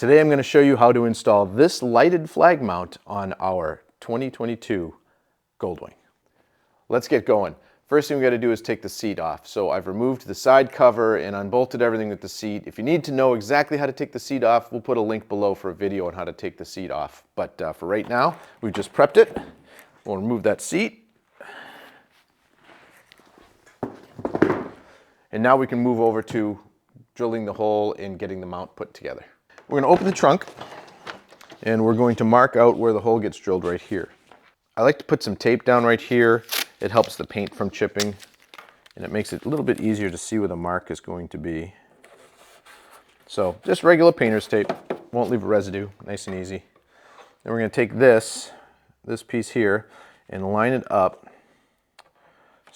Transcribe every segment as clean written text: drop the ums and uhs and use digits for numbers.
Today I'm going to show you how to install this lighted flag mount on our 2022 Goldwing. Let's get going. First thing we got to do is take the seat off. So I've removed the side cover and unbolted everything with the seat. If you need to know exactly how to take the seat off, we'll put a link below for a video on how to take the seat off. But for right now, we've just prepped it. We'll remove that seat. And now we can move over to drilling the hole and getting the mount put together. We're going to open the trunk and we're going to mark out where the hole gets drilled right here. I like to put some tape down right here. It helps the paint from chipping and it makes it a little bit easier to see where the mark is going to be. So just regular painter's tape, won't leave a residue, nice and easy. Then we're going to take this piece here and line it up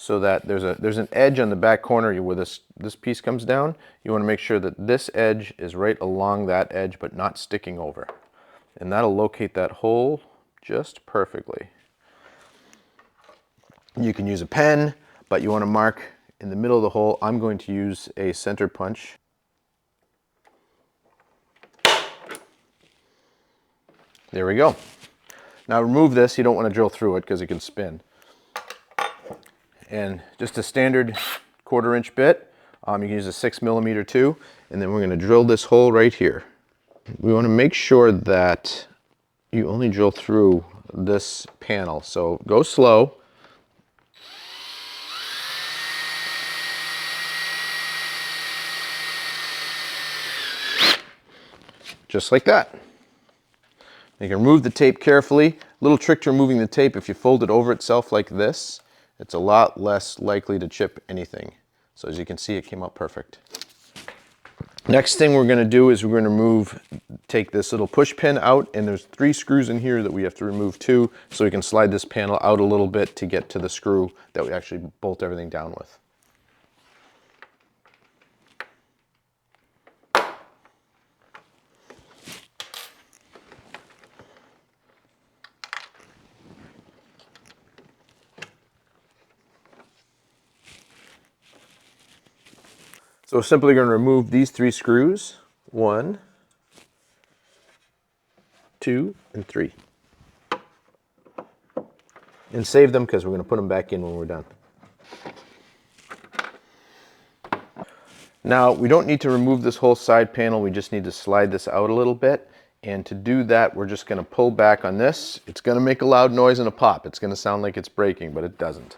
so that there's an edge on the back corner where this piece comes down. You want to make sure that this edge is right along that edge but not sticking over. And that'll locate that hole just perfectly. You can use a pen, but you want to mark in the middle of the hole. I'm going to use a center punch. There we go. Now remove this. You don't want to drill through it because it can spin. And just a standard 1/4 inch bit. You can use a 6mm too. And then we're going to drill this hole right here. We want to make sure that you only drill through this panel. So go slow. Just like that. You can remove the tape carefully. Little trick to removing the tape: if you fold it over itself like this, it's a lot less likely to chip anything. So as you can see, it came out perfect. Next thing we're going to do is we're going to take this little push pin out, and there's 3 screws in here that we have to remove too, so we can slide this panel out a little bit to get to the screw that we actually bolt everything down with. So we're simply going to remove these 3 screws, 1, 2, and 3. And save them because we're going to put them back in when we're done. Now we don't need to remove this whole side panel, we just need to slide this out a little bit. And to do that, we're just going to pull back on this. It's going to make a loud noise and a pop. It's going to sound like it's breaking, but it doesn't.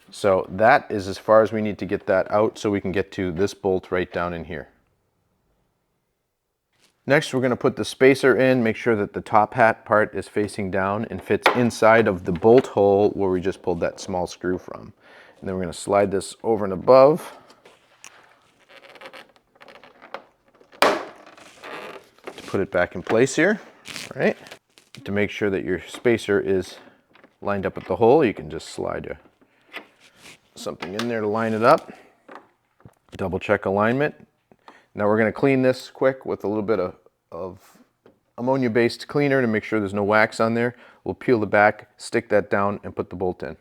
So that is as far as we need to get that out so we can get to this bolt right down in here. Next, we're going to put the spacer in, make sure that the top hat part is facing down and fits inside of the bolt hole where we just pulled that small screw from. And then we're going to slide this over and above. To put it back in place here, all right? To make sure that your spacer is lined up at the hole, you can just slide something in there to line it up. Double check alignment. Now we're going to clean this quick with a little bit of ammonia-based cleaner to make sure there's no wax on there. We'll peel the back, stick that down, and put the bolt in.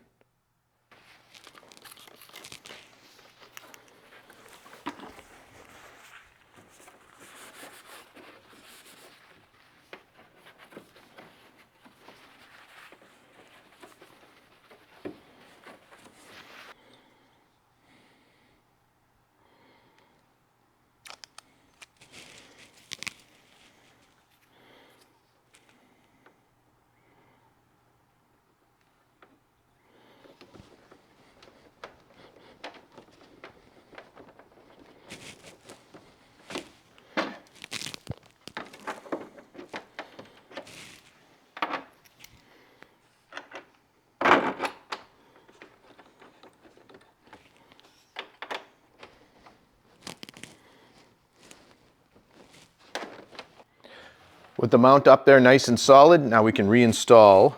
With the mount up there nice and solid, now we can reinstall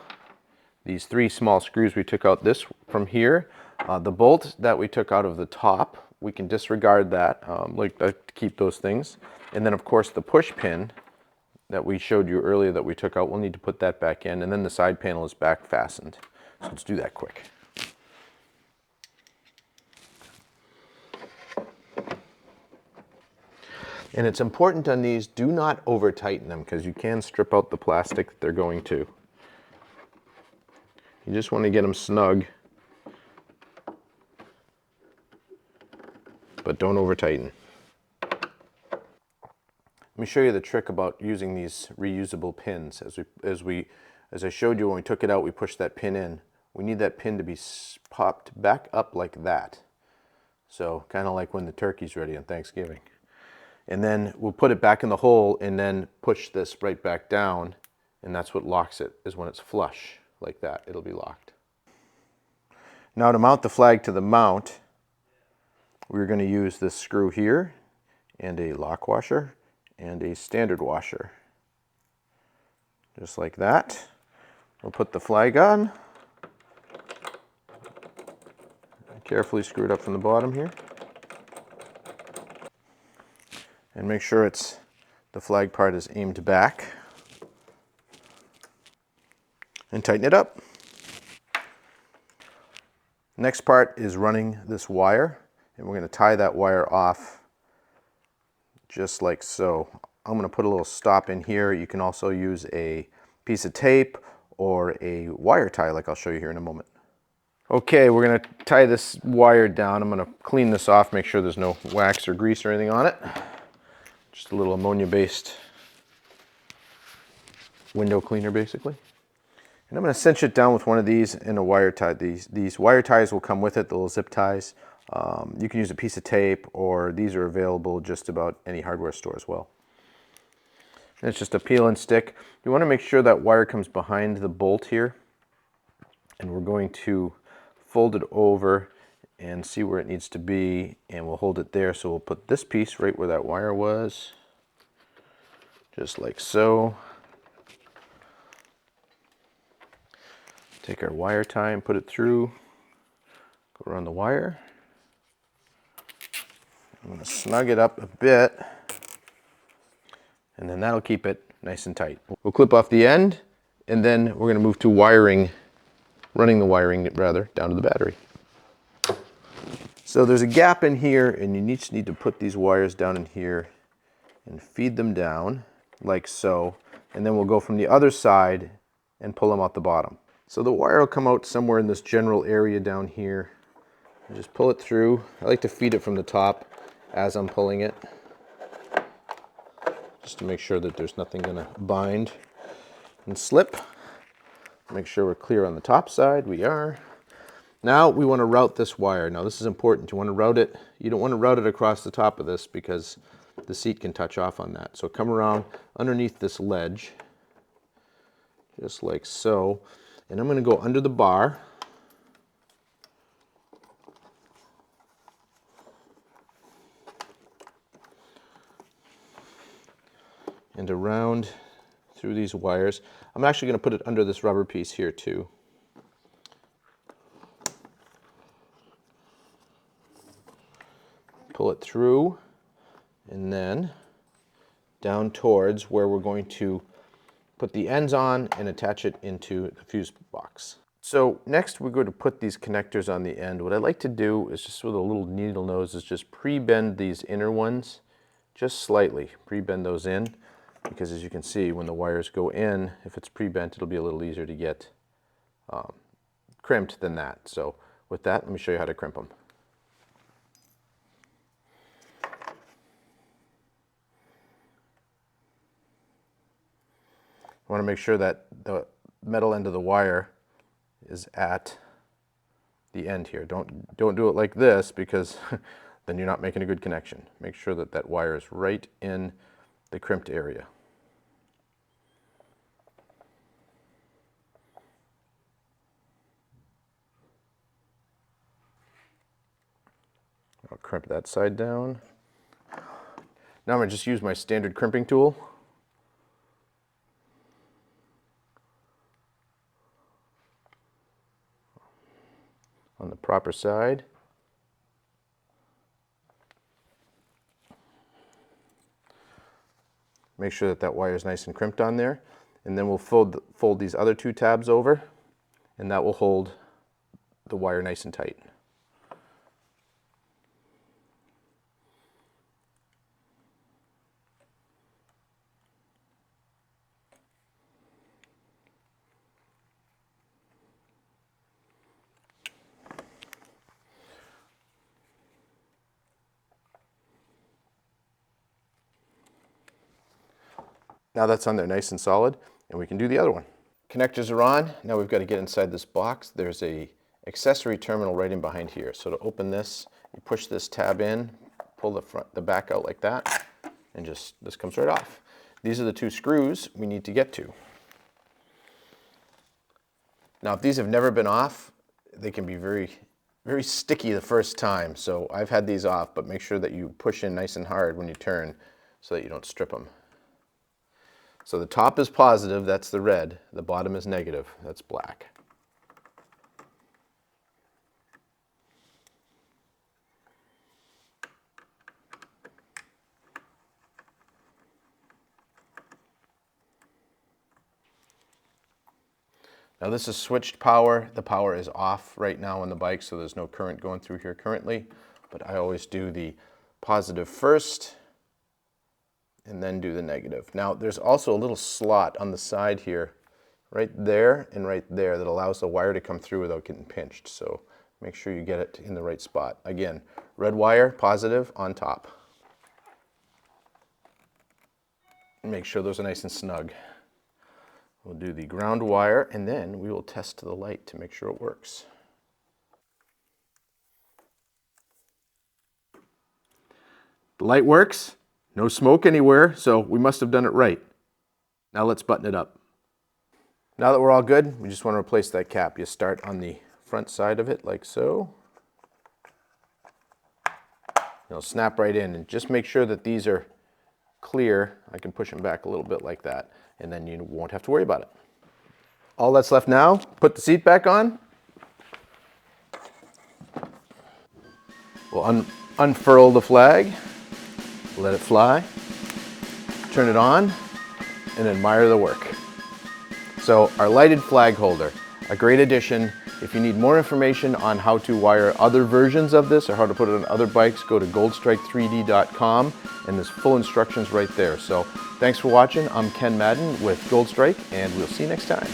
these 3 small screws we took out from here. The bolt that we took out of the top, we can disregard that, like to keep those things. And then of course the push pin that we showed you earlier that we took out, we'll need to put that back in, and then the side panel is back fastened. So let's do that quick. And it's important on these, do not over tighten them because you can strip out the plastic that they're going to. You just want to get them snug, but don't over tighten. Let me show you the trick about using these reusable pins. As I showed you when we took it out, we pushed that pin in. We need that pin to be popped back up like that. So kind of like when the turkey's ready on Thanksgiving. And then we'll put it back in the hole and then push this right back down, and that's what locks it, is when it's flush like that, it'll be locked. Now to mount the flag to the mount, we're going to use this screw here and a lock washer and a standard washer. Just like that. We'll put the flag on. Carefully screw it up from the bottom here. And make sure the flag part is aimed back. And tighten it up. Next part is running this wire, and we're going to tie that wire off just like so. I'm going to put a little stop in here. You can also use a piece of tape or a wire tie like I'll show you here in a moment. Okay, we're going to tie this wire down. I'm going to clean this off, make sure there's no wax or grease or anything on it. Just a little ammonia-based window cleaner, basically. And I'm going to cinch it down with one of these and a wire tie. These wire ties will come with it, the little zip ties. You can use a piece of tape, or these are available just about any hardware store as well. And it's just a peel and stick. You want to make sure that wire comes behind the bolt here. And we're going to fold it over and see where it needs to be, and we'll hold it there. So we'll put this piece right where that wire was, just like so. Take our wire tie and put it through, go around the wire. I'm going to snug it up a bit, and then that'll keep it nice and tight. We'll clip off the end, and then we're going to move to running the wiring rather, down to the battery. So there's a gap in here, and you just need to put these wires down in here and feed them down like so, and then we'll go from the other side and pull them out the bottom. So the wire will come out somewhere in this general area down here. And just pull it through. I like to feed it from the top as I'm pulling it, just to make sure that there's nothing going to bind and slip. Make sure we're clear on the top side. We are. Now we want to route this wire. Now this is important. You want to route it. You don't want to route it across the top of this because the seat can touch off on that. So come around underneath this ledge, just like so. And I'm going to go under the bar. And around through these wires. I'm actually going to put it under this rubber piece here too. Pull it through, and then down towards where we're going to put the ends on and attach it into the fuse box. So next we're going to put these connectors on the end. What I like to do is just with a little needle nose is just pre-bend these inner ones just slightly. Pre-bend those in, because as you can see when the wires go in, if it's pre-bent it'll be a little easier to get crimped than that. So with that, let me show you how to crimp them. I want to make sure that the metal end of the wire is at the end here. Don't do it like this, because then you're not making a good connection. Make sure that that wire is right in the crimped area. I'll crimp that side down. Now I'm going to just use my standard crimping tool. On the proper side. Make sure that that wire is nice and crimped on there, and then we'll fold these other two tabs over, and that will hold the wire nice and tight. Now that's on there nice and solid, and we can do the other one. Connectors are on. Now we've got to get inside this box. There's a accessory terminal right in behind here. So to open this, you push this tab in, pull the back out like that, and just this comes right off. These are the 2 screws we need to get to. Now if these have never been off, they can be very, very sticky the first time. So I've had these off, but make sure that you push in nice and hard when you turn so that you don't strip them. So the top is positive, that's the red. The bottom is negative, that's black. Now this is switched power. The power is off right now on the bike, so there's no current going through here currently. But I always do the positive first and then do the negative. Now there's also a little slot on the side here, right there and right there, that allows the wire to come through without getting pinched. So make sure you get it in the right spot. Again, red wire, positive, on top. And make sure those are nice and snug. We'll do the ground wire, and then we will test the light to make sure it works. The light works, no smoke anywhere, so we must have done it right. Now let's button it up. Now that we're all good, we just want to replace that cap. You start on the front side of it like so. It'll snap right in, and just make sure that these are clear. I can push them back a little bit like that, and then you won't have to worry about it. All that's left now, put the seat back on. We'll unfurl the flag, let it fly, turn it on, and admire the work. So our lighted flag holder, a great addition. If you need more information on how to wire other versions of this or how to put it on other bikes, go to goldstrike3d.com, and there's full instructions right there. So thanks for watching. I'm Ken Madden with Goldstrike, and we'll see you next time.